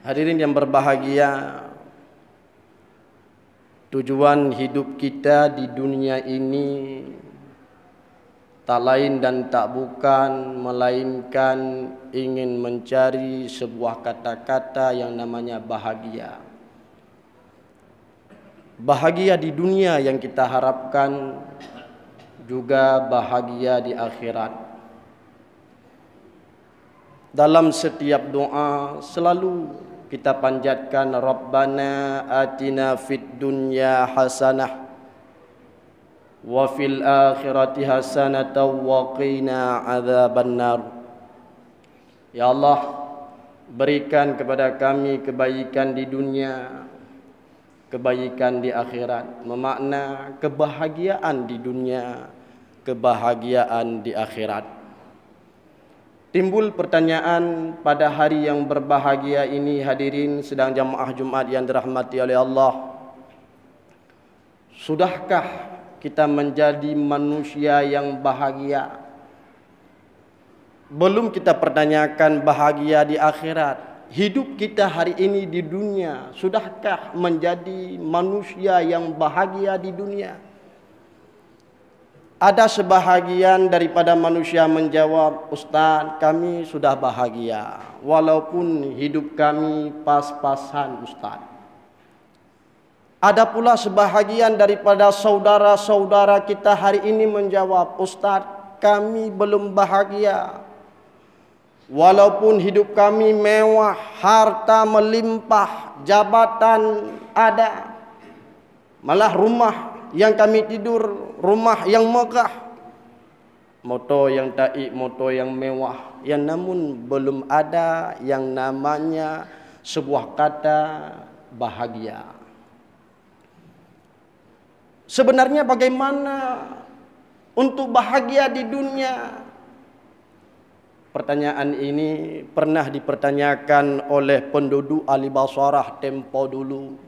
Hadirin yang berbahagia, tujuan hidup kita di dunia ini tak lain dan tak bukan melainkan ingin mencari sebuah kata-kata yang namanya bahagia. Bahagia di dunia yang kita harapkan, juga bahagia di akhirat. Dalam setiap doa selalu kita panjatkan Rabbana atina fid dunya hasanah wa fil akhirati hasanatan wa qina adzabannar. Ya Allah, berikan kepada kami kebaikan di dunia, kebaikan di akhirat. Memakna kebahagiaan di dunia, kebahagiaan di akhirat. Timbul pertanyaan pada hari yang berbahagia ini, hadirin sedang jamaah Jumat yang dirahmati oleh Allah. Sudahkah kita menjadi manusia yang bahagia? Belum kita pertanyakan bahagia di akhirat. Hidup kita hari ini di dunia, sudahkah menjadi manusia yang bahagia di dunia? Ada sebahagian daripada manusia menjawab, Ustaz, kami sudah bahagia walaupun hidup kami pas-pasan, Ustaz. Ada pula sebahagian daripada saudara-saudara kita hari ini menjawab, Ustaz, kami belum bahagia walaupun hidup kami mewah, harta melimpah, jabatan ada, malah rumah yang kami tidur, rumah yang megah, motor yang taib, motor yang mewah, yang namun belum ada yang namanya sebuah kata bahagia. Sebenarnya bagaimana untuk bahagia di dunia? Pertanyaan ini pernah dipertanyakan oleh penduduk Ali Basarah tempo dulu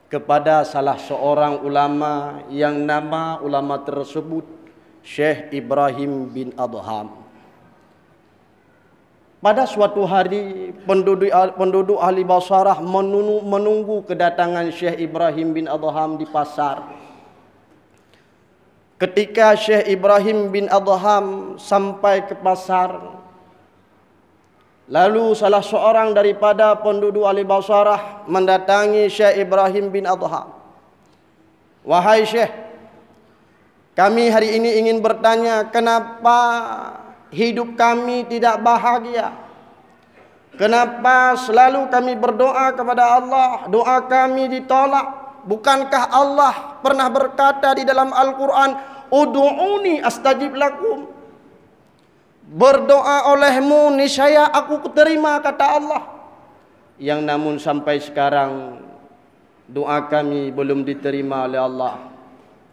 kepada salah seorang ulama yang nama ulama tersebut Syekh Ibrahim bin Adham. Pada suatu hari penduduk ahli Basarah menunggu kedatangan Syekh Ibrahim bin Adham di pasar. Ketika Syekh Ibrahim bin Adham sampai ke pasar, lalu salah seorang daripada penduduk ahli Basarah mendatangi Syekh Ibrahim bin Adham. Wahai Syekh, kami hari ini ingin bertanya, kenapa hidup kami tidak bahagia? Kenapa selalu kami berdoa kepada Allah, doa kami ditolak? Bukankah Allah pernah berkata di dalam Al-Quran, Udu'uni astajib lakum. Berdoa olehmu niscaya aku terima, kata Allah. Yang namun sampai sekarang doa kami belum diterima oleh Allah.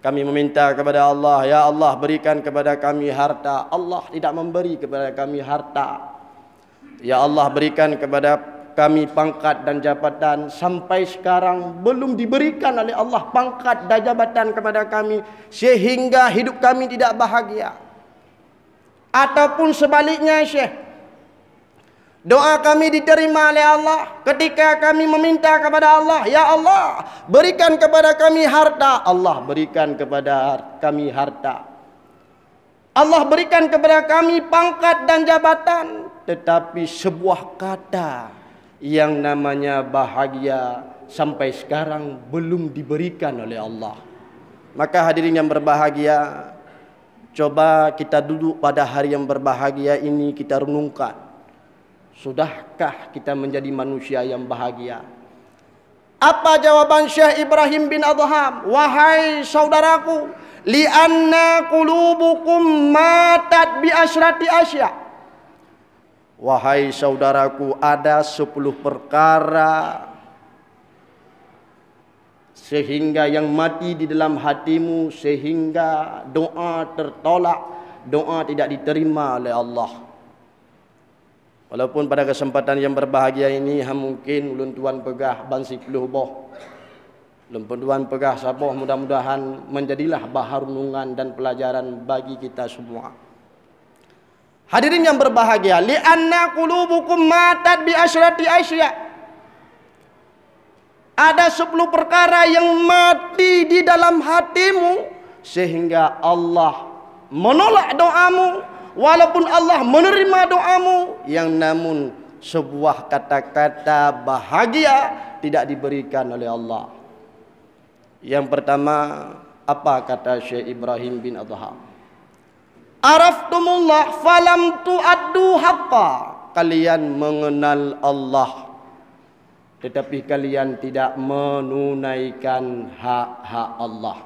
Kami meminta kepada Allah, ya Allah berikan kepada kami harta. Allah tidak memberi kepada kami harta. Ya Allah berikan kepada kami pangkat dan jabatan. Sampai sekarang belum diberikan oleh Allah pangkat dan jabatan kepada kami, sehingga hidup kami tidak bahagia. Ataupun sebaliknya Syekh, doa kami diterima oleh Allah ketika kami meminta kepada Allah, ya Allah berikan kepada kami harta. Allah berikan kepada kami harta. Allah berikan kepada kami pangkat dan jabatan. Tetapi sebuah kata yang namanya bahagia sampai sekarang belum diberikan oleh Allah. Maka hadirin yang berbahagia, coba kita duduk pada hari yang berbahagia ini, kita renungkan. Sudahkah kita menjadi manusia yang bahagia? Apa jawaban Syekh Ibrahim bin Adham? Wahai saudaraku, li'anna qulubukum matat bi asyrati asya. Wahai saudaraku, ada 10 perkara sehingga yang mati di dalam hatimu, sehingga doa tertolak, doa tidak diterima oleh Allah. Walaupun pada kesempatan yang berbahagia ini mungkin ulun tuan pegah bansi puluh boh, ulun tuan pegah saboh, mudah-mudahan menjadilah bahan renungan dan pelajaran bagi kita semua. Hadirin yang berbahagia, li'anna qulubukum matat bi asyrati asya. Ada 10 perkara yang mati di dalam hatimu sehingga Allah menolak doamu, walaupun Allah menerima doamu, yang namun sebuah kata-kata bahagia tidak diberikan oleh Allah. Yang pertama, apa kata Syekh Ibrahim bin Adham? Araftumullah falam tu'addu haqqa. Kalian mengenal Allah, tetapi kalian tidak menunaikan hak-hak Allah.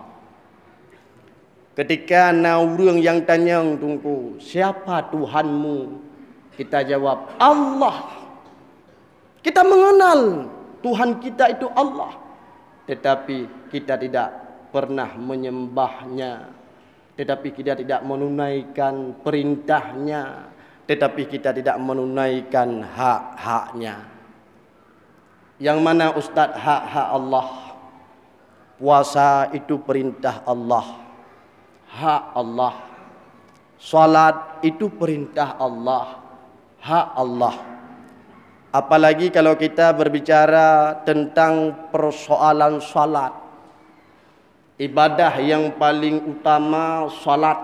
Ketika orang yang tanya tunggu, siapa Tuhanmu? Kita jawab, Allah. Kita mengenal Tuhan kita itu Allah, tetapi kita tidak pernah menyembahnya, tetapi kita tidak menunaikan perintahnya, tetapi kita tidak menunaikan hak-haknya. Yang mana Ustaz hak-hak Allah? Puasa itu perintah Allah, hak Allah. Salat itu perintah Allah, hak Allah. Apalagi kalau kita berbicara tentang persoalan salat, ibadah yang paling utama salat,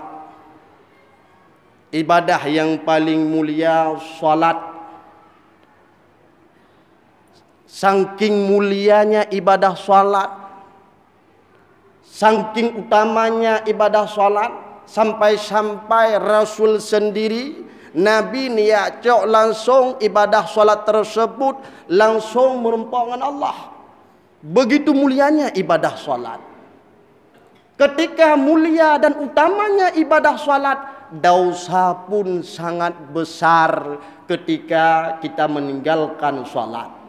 ibadah yang paling mulia salat. Saking mulianya ibadah salat, saking utamanya ibadah salat, sampai-sampai Rasul sendiri, Nabi niat langsung ibadah salat tersebut langsung merumpok dengan Allah. Begitu mulianya ibadah salat. Ketika mulia dan utamanya ibadah salat, dosa pun sangat besar ketika kita meninggalkan salat.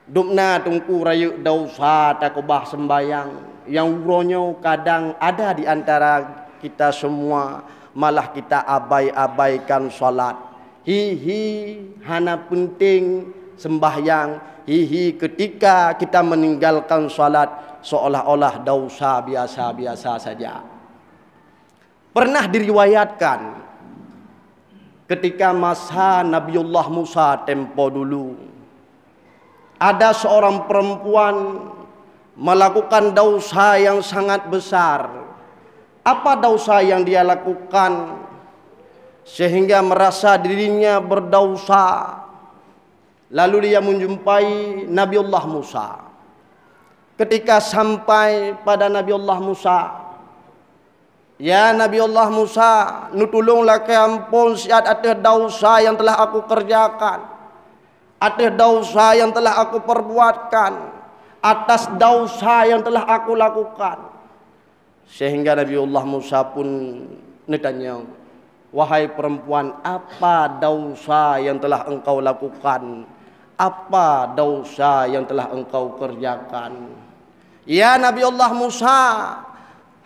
Dukna tungku rayu dosa takubah sembayang yang uronyo kadang ada di antara kita semua, malah kita abai-abaikan salat. Hihi hana penting sembahyang, hihi ketika kita meninggalkan salat seolah-olah dosa biasa-biasa saja. Pernah diriwayatkan ketika masa Nabiullah Musa tempo dulu, ada seorang perempuan melakukan dosa yang sangat besar. Apa dosa yang dia lakukan sehingga merasa dirinya berdosa? Lalu dia menjumpai Nabiullah Musa. Ketika sampai pada Nabiullah Musa, ya Nabiullah Musa, nutulunglah ke ampun siat atas dosa yang telah aku kerjakan, atas dosa yang telah aku perbuatkan, atas dosa yang telah aku lakukan. Sehingga Nabiullah Musa pun ditanya, wahai perempuan, apa dosa yang telah engkau lakukan? Apa dosa yang telah engkau kerjakan? Ya Nabiullah Musa,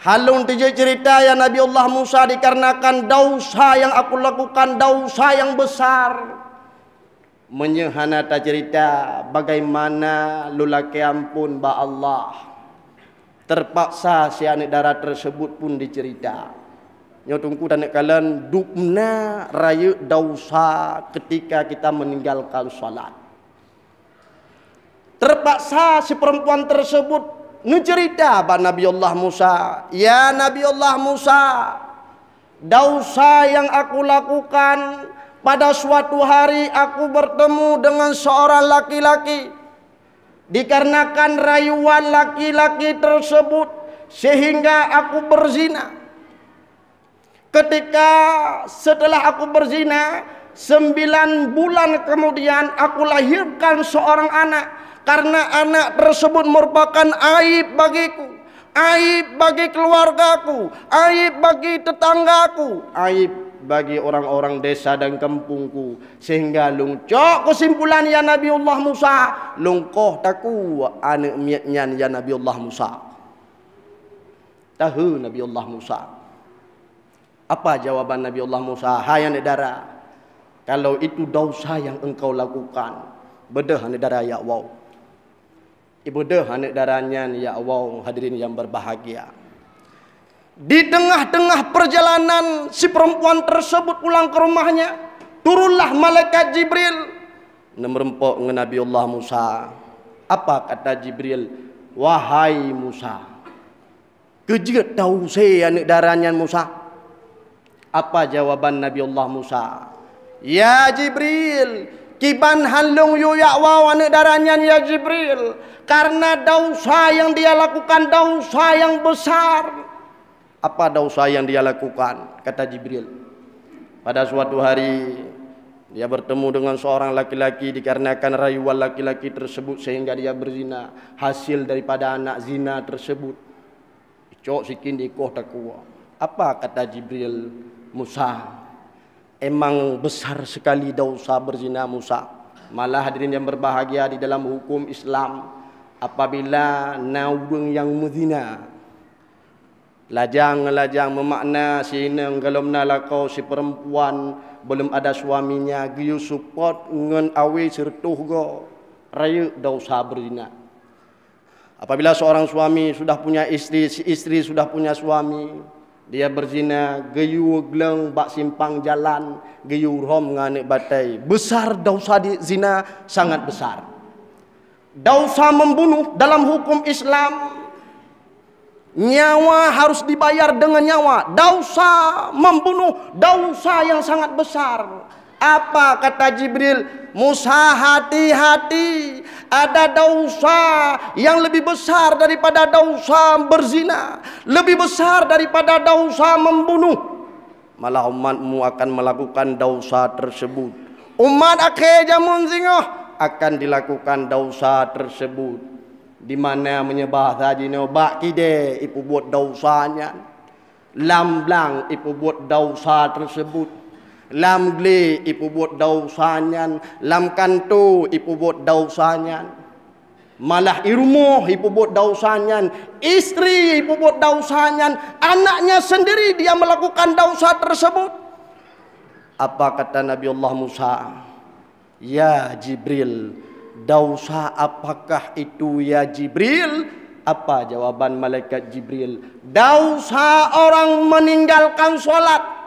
halung tiga cerita ya Nabiullah Musa, dikarenakan dosa yang aku lakukan, dosa yang besar. Menyehana ta cerita bagaimana lulaki ampun ba Allah. Terpaksa si anak darah tersebut pun dicerita. Nyotungku dan kalian dukna raya dosa ketika kita meninggalkan salat. Terpaksa si perempuan tersebut ngecerita ba Nabiullah Musa, ya Nabiullah Musa, dosa yang aku lakukan, pada suatu hari aku bertemu dengan seorang laki-laki. Dikarenakan rayuan laki-laki tersebut sehingga aku berzina. Ketika setelah aku berzina, 9 bulan kemudian aku lahirkan seorang anak. Karena anak tersebut merupakan aib bagiku, aib bagi keluargaku, aib bagi tetanggaku, aib bagi orang-orang desa dan kampungku. Sehingga lungcok kesimpulan ya Nabiullah Musa, lungkoh taku anak miatnyan ya Nabiullah Musa. Tahu Nabiullah Musa. Apa jawaban Nabiullah Musa? Hai negara, kalau itu dosa yang engkau lakukan, bedah negara ya Allah. Ibu dah anak darahnya ya Allah, hadirin yang berbahagia. Di tengah-tengah perjalanan si perempuan tersebut pulang ke rumahnya, turunlah malaikat Jibril merempok dengan Nabi Allah Musa. Apa kata Jibril? Wahai Musa, kejut tahu saya anak darahnya Musa. Apa jawaban Nabi Allah Musa? Ya Jibril, kiban halung yu yakwa anak darahnya ya Jibril, karena dosa yang dia lakukan dosa yang besar. Apa dosa yang dia lakukan? Kata Jibril. Pada suatu hari dia bertemu dengan seorang laki-laki, dikarenakan rayuan laki-laki tersebut sehingga dia berzina. Hasil daripada anak zina tersebut, cok sikin dikoh takwa. Apa kata Jibril? Musa, emang besar sekali dosa berzina Musa. Malah hadirin yang berbahagia, di dalam hukum Islam, apabila naung yang muzina, lajang memakna sina kalau menalakau si perempuan belum ada suaminya, giyu support ngen awi sertuh go raya dosa berzina. Apabila seorang suami sudah punya istri, si istri sudah punya suami, dia berzina, giyu gleng bak simpang jalan, giyu rom nganek batai, besar dosa di zina, sangat besar. Dosa membunuh dalam hukum Islam, nyawa harus dibayar dengan nyawa. Dosa membunuh, dosa yang sangat besar. Apa kata Jibril? Musa, hati-hati, ada dosa yang lebih besar daripada dosa berzina, lebih besar daripada dosa membunuh. Malah umatmu akan melakukan dosa tersebut. Umat akhir jamun zingoh akan dilakukan dosa tersebut. Di mana menyembah saji no bak kide ipu buat dosanya, lamblang ipu buat dosa tersebut, lam gle ipu buat dosanya, lam kanto ipu buat dosanya, malah irumuh ipu buat dosanya, istri ipu buat dosanya, anaknya sendiri dia melakukan dosa tersebut. Apa kata Nabi Allah Musa? Ya Jibril, dosa apakah itu ya Jibril? Apa jawaban malaikat Jibril? Dosa orang meninggalkan solat.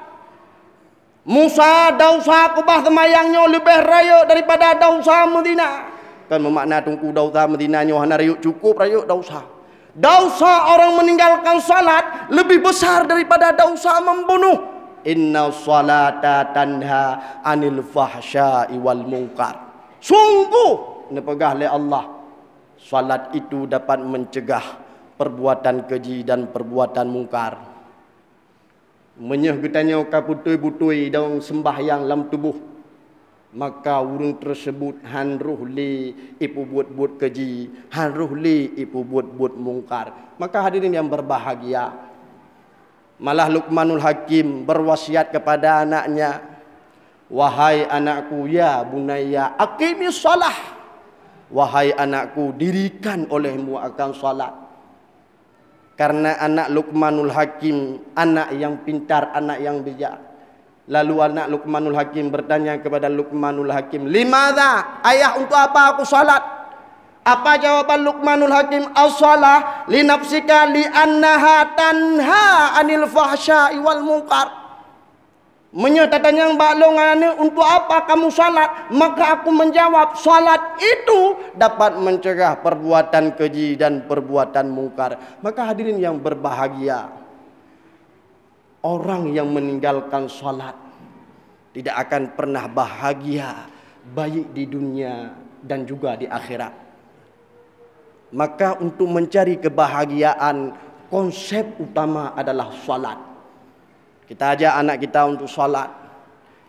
Musa, dosa kubah semayangnya lebih raya daripada dosa Medina. Kan memakna tungku dosa Medina nyohana rayuk cukup rayuk dosa. Dosa orang meninggalkan solat lebih besar daripada dosa membunuh. Inna salata tanha anil fahsya'i wal munkar. Sungguh nepegah oleh Allah, salat itu dapat mencegah perbuatan keji dan perbuatan mungkar. Menyeh getanya ka putui-putui dalam sembahyang dalam tubuh, maka urang tersebut hanruh li ipu buat-buat keji, hanruh li ipu buat-buat mungkar. Maka hadirin yang berbahagia, malah Luqmanul Hakim berwasiat kepada anaknya, wahai anakku, ya bunayya aqimis shalah. Wahai anakku, dirikan olehmu akan salat. Karena anak Luqmanul Hakim, anak yang pintar, anak yang bijak. Lalu anak Luqmanul Hakim bertanya kepada Luqmanul Hakim, limadha? Ayah, untuk apa aku salat? Apa jawaban Luqmanul Hakim? As-salah li nafsika li annaha tanha anil fahsya'i wal munkar. Menyatakan yang baklongan, untuk apa kamu salat? Maka aku menjawab, salat itu dapat mencegah perbuatan keji dan perbuatan mungkar. Maka hadirin yang berbahagia, orang yang meninggalkan salat tidak akan pernah bahagia, baik di dunia dan juga di akhirat. Maka untuk mencari kebahagiaan, konsep utama adalah salat. Kita ajak anak kita untuk salat,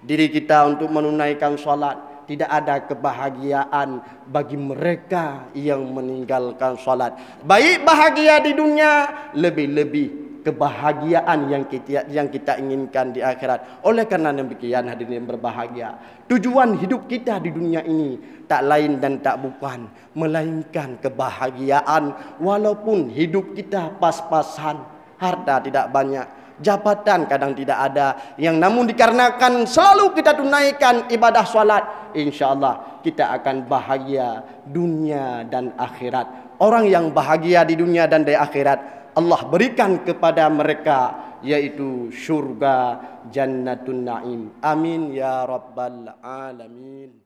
diri kita untuk menunaikan salat. Tidak ada kebahagiaan bagi mereka yang meninggalkan salat. Baik bahagia di dunia, lebih-lebih kebahagiaan yang kita inginkan di akhirat. Oleh karena demikian hadirin yang berbahagia, tujuan hidup kita di dunia ini tak lain dan tak bukan melainkan kebahagiaan. Walaupun hidup kita pas-pasan, harta tidak banyak, jabatan kadang tidak ada, yang namun dikarenakan selalu kita tunaikan ibadah salat, insya-Allah kita akan bahagia dunia dan akhirat. Orang yang bahagia di dunia dan di akhirat Allah berikan kepada mereka, yaitu syurga Jannatun Naim. Amin ya rabbal alamin.